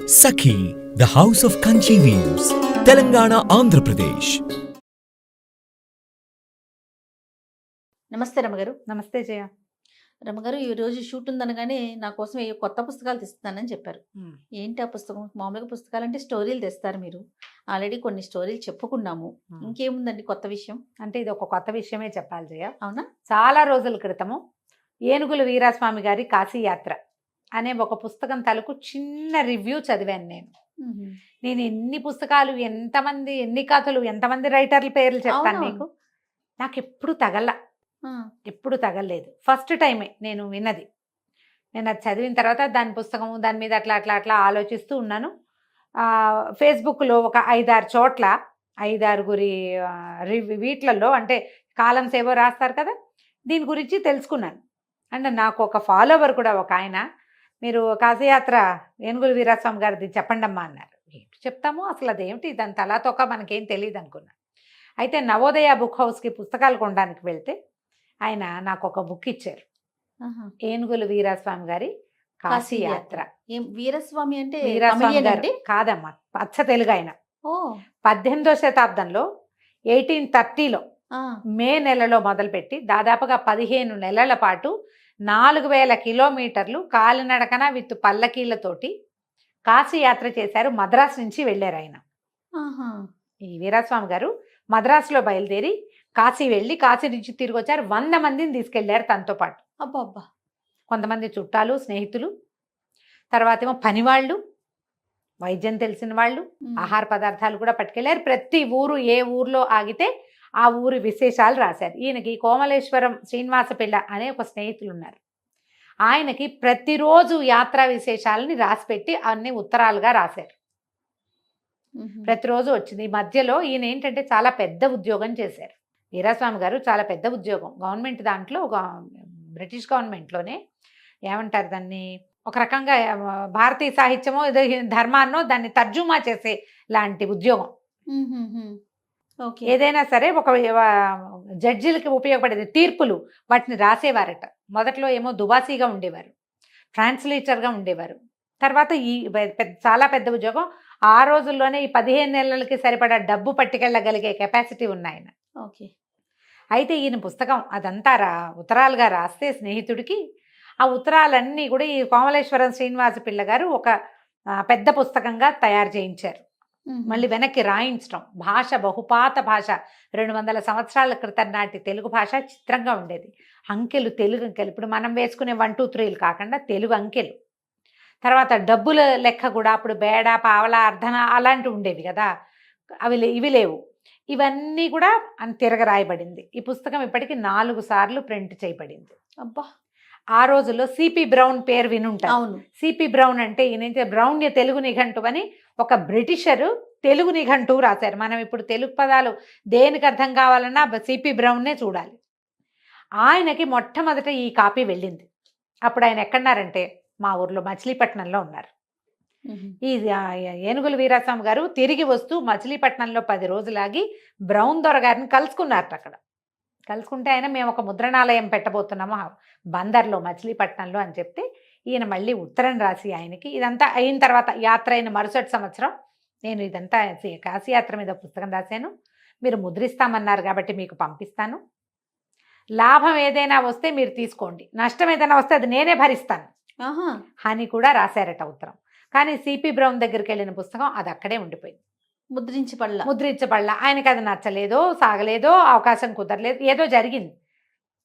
Sakhi, the House of Kanchi Weaves, Telangana, Andhra Pradesh. నమస్తే రమగారు. నమస్తే జయ. రమగారు, ఈరోజు షూట్ ఉందనగానే నా కోసం ఏ కొత్త పుస్తకాలు తెస్తున్నానని చెప్పారు. ఏంటి ఆ పుస్తకం? మామూలుగా పుస్తకాలు అంటే స్టోరీలు తెస్తారు మీరు. ఆల్రెడీ కొన్ని స్టోరీలు చెప్పుకున్నాము. ఇంకేముందండి కొత్త విషయం? అంటే ఇది ఒక కొత్త విషయమే చెప్పాలి జయ. అవునా? చాలా రోజుల క్రితము ఏనుగుల వీరాస్వామి గారి కాశీయాత్ర అనే ఒక పుస్తకం తాలూకు చిన్న రివ్యూ చదివాను నేను. నేను ఎన్ని పుస్తకాలు, ఎంతమంది, ఎన్ని కథలు, ఎంతమంది రైటర్ల పేర్లు చెప్తాను నీకు. నాకు ఎప్పుడు తగలలేదు. ఫస్ట్ టైమే నేను విన్నది. నేను అది చదివిన తర్వాత దాని పుస్తకం దాని మీద అట్లా అట్లా అట్లా ఆలోచిస్తూ ఉన్నాను. ఫేస్బుక్లో ఒక 5-6 చోట్ల 5-6 వీట్లలో అంటే కాలమ్స్ ఏవో రాస్తారు కదా, దీని గురించి తెలుసుకున్నాను. అండ్ నాకు ఒక ఫాలోవర్ కూడా ఒక ఆయన, మీరు కాశీయాత్ర ఏనుగుల వీరాస్వామి గారిది చెప్పండి అమ్మా అన్నారు. ఏంటి చెప్తాము, అసలు అదేమిటి, దాని తలాతోక మనకేం తెలియదు అనుకున్నాను. అయితే నవోదయ బుక్ హౌస్కి పుస్తకాలు కొనడానికి వెళ్తే ఆయన నాకు ఒక బుక్ ఇచ్చారు, ఏనుగుల వీరాస్వామి గారి కాశీయాత్ర. వీరస్వామి అంటే వీరాస్వామి గారు కాదమ్మా, అచ్చ తెలుగు ఆయన. 18వ శతాబ్దంలో 1830లో మే నెలలో మొదలుపెట్టి దాదాపుగా 15 నెలల పాటు 4000 కిలోమీటర్లు కాలినడకన విత్ పల్లకీలతోటి కాశీయాత్ర చేశారు. మద్రాసు నుంచి వెళ్ళారు ఆయన. ఈ వీరాస్వామి గారు మద్రాసులో బయలుదేరి కాశీ వెళ్ళి కాశీ నుంచి తిరిగి వచ్చారు. 100 మందిని తీసుకెళ్లారు తనతో పాటు. అబ్బబ్బా. కొంతమంది చుట్టాలు, స్నేహితులు, తర్వాత ఏమో పనివాళ్ళు, వైద్యం తెలిసిన వాళ్ళు, ఆహార పదార్థాలు కూడా పట్టుకెళ్ళారు. ప్రతి ఊరు ఏ ఊర్లో ఆగితే ఆ ఊరి విశేషాలు రాశారు. ఈయనకి కోమలేశ్వరం శ్రీనివాస పిల్ల అనే ఒక స్నేహితులు ఉన్నారు. ఆయనకి ప్రతిరోజు యాత్రా విశేషాలని రాసిపెట్టి అన్ని ఉత్తరాలుగా రాశారు. ప్రతిరోజు వచ్చింది. ఈ మధ్యలో ఈయన ఏంటంటే చాలా పెద్ద ఉద్యోగం చేశారు. వీరాస్వామి గారు చాలా పెద్ద ఉద్యోగం, గవర్నమెంట్ దాంట్లో, ఒక బ్రిటిష్ గవర్నమెంట్లోనే ఏమంటారు దాన్ని, ఒక రకంగా భారతీయ సాహిత్యమో ఏదో ధర్మాన్నో దాన్ని తర్జుమా చేసే లాంటి ఉద్యోగం. ఏదైనా సరే ఒక జడ్జిలకి ఉపయోగపడేది, తీర్పులు వాటిని రాసేవారట. మొదట్లో ఏమో దుబాసీగా ఉండేవారు, ట్రాన్స్లేటర్గా ఉండేవారు. తర్వాత ఈ చాలా పెద్ద ఉద్యోగం. ఆ రోజుల్లోనే ఈ 15 నెలలకి సరిపడా డబ్బు పట్టుకెళ్ళగలిగే కెపాసిటీ ఉన్నాయన. ఓకే. అయితే ఈయన పుస్తకం అదంతా ఉత్తరాలుగా రాస్తే స్నేహితుడికి, ఆ ఉత్తరాలన్నీ కూడా ఈ కోమలేశ్వరం శ్రీనివాస పిల్ల గారు ఒక పెద్ద పుస్తకంగా తయారు చేయించారు. మళ్ళీ వెనక్కి రాయించడం. భాష బహుపాత భాష, 200 సంవత్సరాల క్రితం నాటి తెలుగు భాష చిత్రంగా ఉండేది. అంకెలు, తెలుగు అంకెలు, ఇప్పుడు మనం వేసుకునే 1 2 3లు కాకుండా తెలుగు అంకెలు. తర్వాత డబ్బుల లెక్క కూడా అప్పుడు బేడ, పావల, అర్ధన అలాంటివి ఉండేవి కదా, ఇవి లేవు. ఇవన్నీ కూడా తిరగరాయబడింది. ఈ పుస్తకం ఇప్పటికి 4 సార్లు ప్రింట్ చేయబడింది. అబ్బా. ఆ రోజుల్లో సిపి బ్రౌన్ పేరు వినుంటారు. అవును. సిపి బ్రౌన్ అంటే ఈయన బ్రౌన్య తెలుగు నిఘంటువు అని ఒక బ్రిటిషరు తెలుగు నిఘంటువు రాశారు. మనం ఇప్పుడు తెలుగు పదాలు దేనికి అర్థం కావాలన్నా సిపి బ్రౌన్నే చూడాలి. ఆయనకి మొట్టమొదట ఈ కాపీ వెళ్ళింది. అప్పుడు ఆయన ఎక్కడున్నారంటే మా ఊర్లో మచిలీపట్నంలో ఉన్నారు. ఈ ఏనుగుల వీరాస్వామి గారు తిరిగి వస్తూ మచిలీపట్నంలో 10 రోజులాగి బ్రౌన్ దొర గారిని కలుసుకున్నారట. అక్కడ కలుసుకుంటే ఆయన, మేము ఒక ముద్రణాలయం పెట్టబోతున్నాము బందర్లో, మచిలీపట్నంలో అని చెప్తే ఈయన మళ్ళీ ఉత్తరం రాసి ఆయనకి, ఇదంతా అయిన తర్వాత యాత్ర అయిన మరుసటి సంవత్సరం, నేను ఇదంతా కాశీయాత్ర మీద పుస్తకం రాశాను, మీరు ముద్రిస్తామన్నారు కాబట్టి మీకు పంపిస్తాను, లాభం ఏదైనా వస్తే మీరు తీసుకోండి, నష్టం ఏదైనా వస్తే అది నేనే భరిస్తాను అని కూడా రాశారట ఉత్తరం. కానీ సిపి బ్రౌన్ దగ్గరికి వెళ్ళిన పుస్తకం అది అక్కడే ఉండిపోయింది, ముద్రించబడలా. ఆయనకి అది నచ్చలేదో, సాగలేదో, అవకాశం కుదరలేదు, ఏదో జరిగింది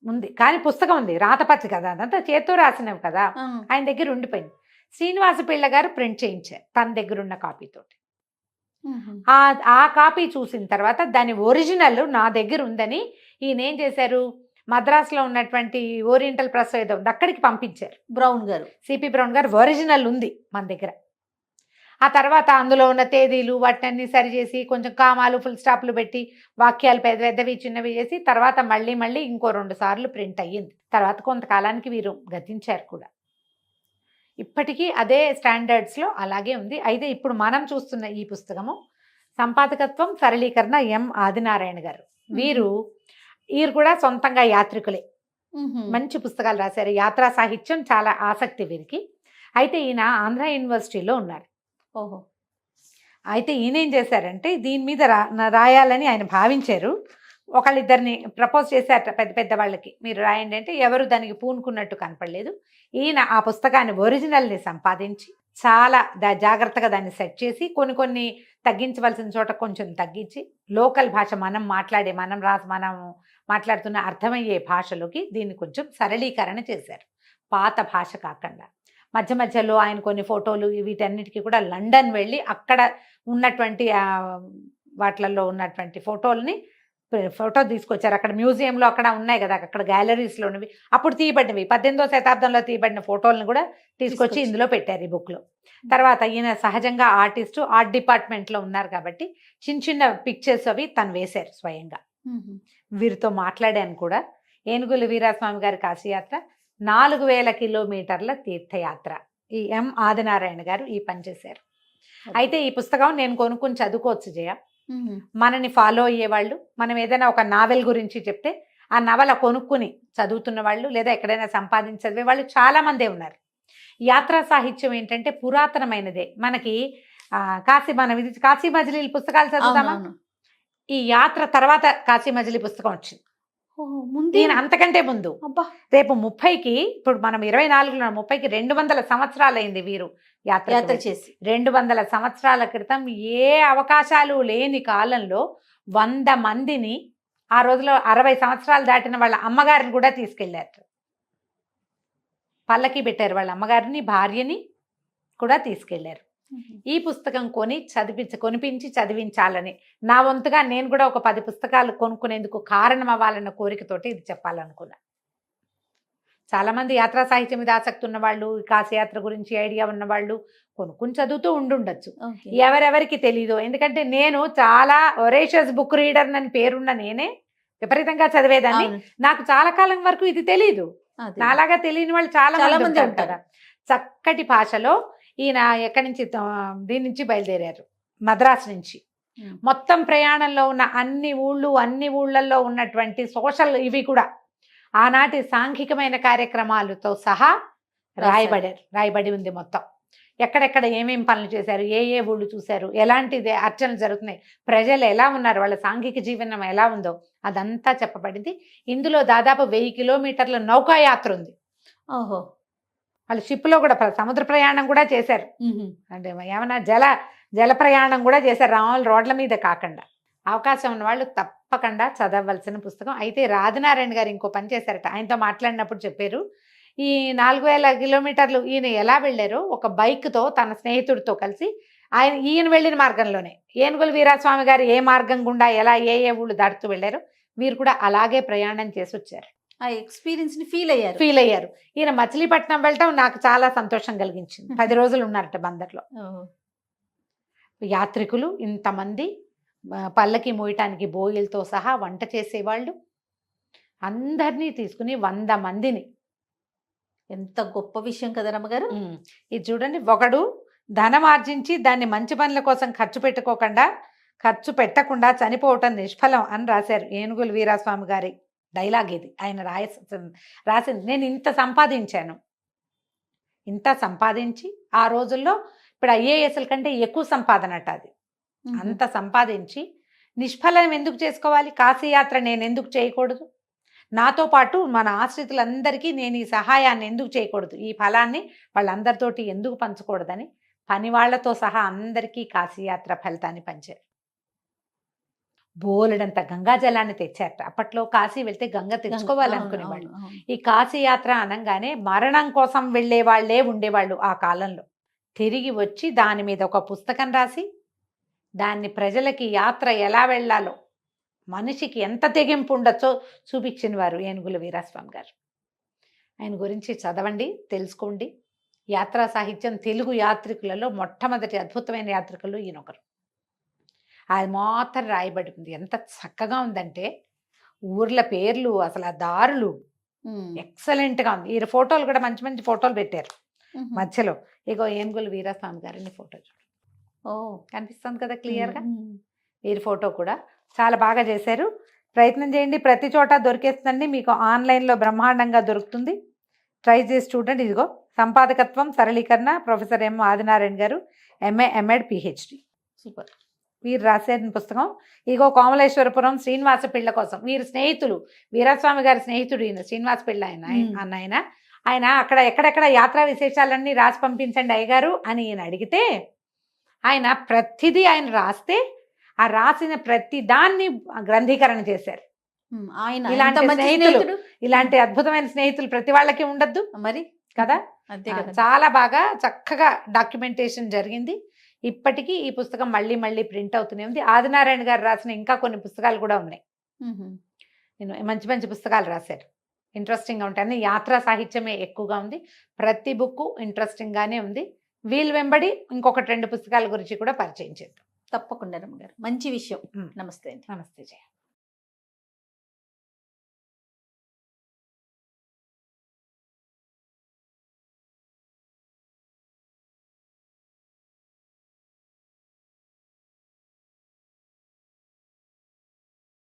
ఉంది. కానీ పుస్తకం ఉంది, రాతపచ్చి కదా, అదంతా చేత్తో రాసినవి కదా, ఆయన దగ్గర ఉండిపోయింది. శ్రీనివాస పిల్ల గారు ప్రింట్ చేయించారు తన దగ్గర ఉన్న కాపీతోటి. ఆ కాపీ చూసిన తర్వాత దాని ఒరిజినల్ నా దగ్గర ఉందని ఈయన ఏం చేశారు, మద్రాసులో ఉన్నటువంటి ఓరియంటల్ ప్రెస్ ఏదో ఉంది, అక్కడికి పంపించారు. బ్రౌన్ గారు, సిపి బ్రౌన్ గారు ఒరిజినల్ ఉంది మన దగ్గర. ఆ తర్వాత అందులో ఉన్న తేదీలు వాటిని సరిచేసి కొంచెం కామాలు, ఫుల్ స్టాప్లు పెట్టి, వాక్యాలు పెద్దవి చిన్నవి చేసి తర్వాత మళ్ళీ ఇంకో 2 సార్లు ప్రింట్ అయ్యింది. తర్వాత కొంతకాలానికి వీరు గతించారు కూడా. ఇప్పటికీ అదే స్టాండర్డ్స్లో అలాగే ఉంది. అయితే ఇప్పుడు మనం చూస్తున్న ఈ పుస్తకము సంపాదకత్వం, సరళీకరణ ఎం ఆదినారాయణ గారు. వీరు కూడా సొంతంగా యాత్రికులే, మంచి పుస్తకాలు రాశారు. యాత్రా సాహిత్యం చాలా ఆసక్తి వీరికి. అయితే ఈయన ఆంధ్ర యూనివర్సిటీలో ఉన్నారు. ఓహో. అయితే ఈయన ఏం చేశారంటే దీని మీద రాయాలని ఆయన భావించారు. ఒకళ్ళిద్దరిని ప్రపోజ్ చేశారట పెద్ద పెద్ద వాళ్ళకి, మీరు రాయండి అంటే ఎవరు దానికి పూనుకున్నట్టు కనపడలేదు. ఈయన ఆ పుస్తకాన్ని ఒరిజినల్ని సంపాదించి చాలా జాగ్రత్తగా దాన్ని సెట్ చేసి కొన్ని తగ్గించవలసిన చోట కొంచెం తగ్గించి లోకల్ భాష మనం మాట్లాడుతున్న అర్థమయ్యే భాషలోకి దీన్ని కొంచెం సరళీకరణ చేశారు, పాత భాష కాకుండా. మధ్య మధ్యలో ఆయన కొన్ని ఫోటోలు వీటన్నిటికీ కూడా లండన్ వెళ్ళి అక్కడ ఉన్నటువంటి వాటిలలో ఉన్నటువంటి ఫోటో తీసుకొచ్చారు. అక్కడ మ్యూజియంలో అక్కడ ఉన్నాయి కదా, అక్కడ గ్యాలరీస్లో ఉన్నవి అప్పుడు తీయబడినవి 18వ శతాబ్దంలో తీయబడిన ఫోటోలను కూడా తీసుకొచ్చి ఇందులో పెట్టారు ఈ బుక్లో. తర్వాత ఈయన సహజంగా ఆర్ట్ డిపార్ట్మెంట్లో ఉన్నారు కాబట్టి చిన్న చిన్న పిక్చర్స్ అవి తను వేశారు స్వయంగా. వీరితో మాట్లాడాను కూడా. ఏనుగుల వీరాస్వామి గారి కాశీయాత్ర 4000 కిలోమీటర్ల తీర్థయాత్ర. ఈ ఎం ఆదినారాయణ గారు ఈ పని చేశారు. అయితే ఈ పుస్తకం నేను కొనుక్కొని చదువుకోవచ్చు జయ. మనని ఫాలో అయ్యేవాళ్ళు, మనం ఏదైనా ఒక నావెల్ గురించి చెప్తే ఆ నవల కొనుక్కుని చదువుతున్న వాళ్ళు లేదా ఎక్కడైనా సంపాదించి చదివే వాళ్ళు చాలా మందే ఉన్నారు. యాత్రా సాహిత్యం ఏంటంటే పురాతనమైనదే. మనకి కాశీ మజిలీ పుస్తకాలు చదువుతామా? ఈ యాత్ర తర్వాత కాశీ మజిలీ పుస్తకం వచ్చింది. దీని అంతకంటే ముందు రేపు 30కి, ఇప్పుడు మనం 24లో 30కి 200 సంవత్సరాలైంది వీరు యాత్ర చేసి. 200 సంవత్సరాల క్రితం ఏ అవకాశాలు లేని కాలంలో 100 మందిని, ఆ రోజులో 60 సంవత్సరాలు దాటిన వాళ్ళ అమ్మగారిని కూడా తీసుకెళ్లారు. పల్లకి పెట్టారు, వాళ్ళ అమ్మగారిని భార్యని కూడా తీసుకెళ్లారు. ఈ పుస్తకం కొనిపించి చదివించాలని నా వంతుగా నేను కూడా ఒక 10 పుస్తకాలు కొనుక్కునేందుకు కారణం అవ్వాలన్న కోరికతోటి ఇది చెప్పాలనుకున్నా. చాలామంది యాత్రా సాహిత్యం మీద ఆసక్తి ఉన్నవాళ్ళు, కాశీయాత్ర గురించి ఐడియా ఉన్నవాళ్ళు కొనుక్కుని చదువుతూ ఉండుండొచ్చు. ఎవరెవరికి తెలీదు. ఎందుకంటే నేను చాలా ఒరేషియస్ బుక్ రీడర్ అని పేరున్న నేనే విపరీతంగా చదివేదాన్ని. నాకు చాలా కాలం వరకు ఇది తెలీదు. నాలాగా తెలియని వాళ్ళు చాలా మంది ఉంటారు. చక్కటి భాషలో ఈయన ఎక్కడి నుంచి, దీని నుంచి బయలుదేరారు, మద్రాసు నుంచి. మొత్తం ప్రయాణంలో ఉన్న అన్ని ఊళ్ళల్లో ఉన్నటువంటి సోషల్ ఇవి కూడా ఆనాటి సాంఘికమైన కార్యక్రమాలతో సహా రాయబడి ఉంది. మొత్తం ఎక్కడెక్కడ ఏమేం పనులు చేశారు, ఏ ఊళ్ళు చూశారు, ఎలాంటిది అర్చనలు జరుగుతున్నాయి, ప్రజలు ఎలా ఉన్నారు, వాళ్ళ సాంఘిక జీవనం ఎలా ఉందో అదంతా చెప్పబడింది. ఇందులో దాదాపు 1000 కిలోమీటర్ల నౌకాయాత్ర ఉంది. ఓహో. వాళ్ళు షిప్లో కూడా సముద్ర ప్రయాణం కూడా చేశారు. అంటే ఏమన్నా జల ప్రయాణం కూడా చేశారు, రోడ్ల మీద కాకుండా. అవకాశం ఉన్న వాళ్ళు తప్పకుండా చదవవలసిన పుస్తకం. అయితే ఆదినారాయణ గారు ఇంకో పని చేశారట. ఆయనతో మాట్లాడినప్పుడు చెప్పారు, ఈ 4000 కిలోమీటర్లు ఈయన ఎలా వెళ్ళారో ఒక బైక్తో తన స్నేహితుడితో కలిసి ఈయన వెళ్ళిన మార్గంలోనే ఏనుగుల వీరాస్వామి గారు ఏ మార్గం గుండా ఎలా ఏ ఊళ్ళు దాటుతూ వెళ్ళారో వీరు కూడా అలాగే ప్రయాణం చేసి వచ్చారు. ఆ ఎక్స్పీరియన్స్ ని ఫీల్ అయ్యారు. ఈయన మచిలీపట్నం వెళ్ళటం నాకు చాలా సంతోషం కలిగించింది. 10 రోజులు ఉన్నారట బందర్లో. యాత్రికులు ఇంతమంది, పల్లకి మోయటానికి బోయిలతో సహా వంట చేసేవాళ్ళు అందరినీ తీసుకుని 100 మందిని. ఎంత గొప్ప విషయం కదా రమ్మగారు. ఇది చూడండి, ఒకడు ధనం ఆర్జించి దాన్ని మంచి పనుల కోసం ఖర్చు పెట్టకుండా చనిపోవటం నిష్ఫలం అని రాశారు ఏనుగుల వీరాస్వామి గారి డైలాగ్ ఇది. ఆయన రాసింది. నేను ఇంత సంపాదించి ఆ రోజుల్లో ఇప్పుడు ఐఏఎస్ల కంటే ఎక్కువ సంపాదన అట అది. అంత సంపాదించి నిష్ఫలం ఎందుకు చేసుకోవాలి? కాశీయాత్ర నేను ఎందుకు చేయకూడదు? నాతో పాటు మన ఆశ్రితులందరికీ నేను ఈ సహాయాన్ని ఎందుకు చేయకూడదు? ఈ ఫలాన్ని వాళ్ళందరితోటి ఎందుకు పంచకూడదని పని వాళ్లతో సహా అందరికీ కాశీయాత్ర ఫలితాన్ని పంచారు. బోలెడంత గంగా జలాన్ని తెచ్చారట. అప్పట్లో కాశీ వెళ్తే గంగ తెచ్చుకోవాలనుకునేవాళ్ళు. ఈ కాశీయాత్ర అనగానే మరణం కోసం వెళ్లే వాళ్లే ఉండేవాళ్ళు ఆ కాలంలో. తిరిగి వచ్చి దాని మీద ఒక పుస్తకం రాసి దాన్ని ప్రజలకి యాత్ర ఎలా వెళ్లాలో, మనిషికి ఎంత తెగింపు ఉండొచ్చో చూపించిన వారు ఏనుగుల వీరాస్వామి గారు. ఆయన గురించి చదవండి, తెలుసుకోండి. యాత్రా సాహిత్యం తెలుగు యాత్రికులలో మొట్టమొదటి అద్భుతమైన యాత్రికులు ఈయనొకరు. అది మాత్రం రాయబడి ఉంది. ఎంత చక్కగా ఉందంటే ఊర్ల పేర్లు, అసలు ఆ దారులు ఎక్సలెంట్గా ఉంది. ఈ ఫోటోలు కూడా మంచి మంచి ఫోటోలు పెట్టారు మధ్యలో. ఇగో ఏనుగుల వీరాస్వామి గారిని ఫోటో చూడండి. కనిపిస్తుంది కదా క్లియర్గా. వీరి ఫోటో కూడా చాలా బాగా చేశారు. ప్రయత్నం చేయండి, ప్రతి చోట దొరికేస్తుందండి మీకు. ఆన్లైన్లో బ్రహ్మాండంగా దొరుకుతుంది. ట్రై చేసి చూడండి. ఇదిగో సంపాదకత్వం సరళీకరణ ప్రొఫెసర్ ఎం ఆదినారాయణ గారు, ఎంఏ ఎంఎడ్ పిహెచ్డి. సూపర్. వీరు రాసిన పుస్తకం. ఇగో కోమలేశ్వరపురం శ్రీనివాస పిళ్ళ కోసం. వీరి స్నేహితులు, వీరస్వామి గారి స్నేహితుడు ఈయన శ్రీనివాస పిళ్ళ ఆయన అక్కడ ఎక్కడెక్కడ యాత్రా విశేషాలన్నీ రాసి పంపించండి అయ్యగారు అని ఈయన అడిగితే ఆయన ప్రతిదీ ఆయన రాస్తే ఆ రాసిన ప్రతి దాన్ని గ్రంథీకరణ చేశారు. ఆయన ఇలాంటి ఎంత మంచి స్నేహితులు, స్నేహితుడు. ఇలాంటి అద్భుతమైన స్నేహితులు ప్రతి వాళ్ళకి ఉండద్దు మరి కదా. అంతే కదా. చాలా బాగా చక్కగా డాక్యుమెంటేషన్ జరిగింది. ఇప్పటికీ ఈ పుస్తకం మళ్ళీ మళ్ళీ ప్రింట్ అవుతూనే ఉంది. ఆదినారాయణ గారు రాసిన ఇంకా కొన్ని పుస్తకాలు కూడా ఉన్నాయి. నేను మంచి మంచి పుస్తకాలు రాశారు, ఇంట్రెస్టింగ్గా ఉంటాయి. అన్ని యాత్రా సాహిత్యమే ఎక్కువగా ఉంది. ప్రతి బుక్ ఇంట్రెస్టింగ్గానే ఉంది. వీళ్ళు వెంబడి ఇంకొకటి 2 పుస్తకాల గురించి కూడా పరిచయం చేద్దాం. తప్పకుండా రమ్మగారు, మంచి విషయం. నమస్తే అండి. నమస్తే జయ.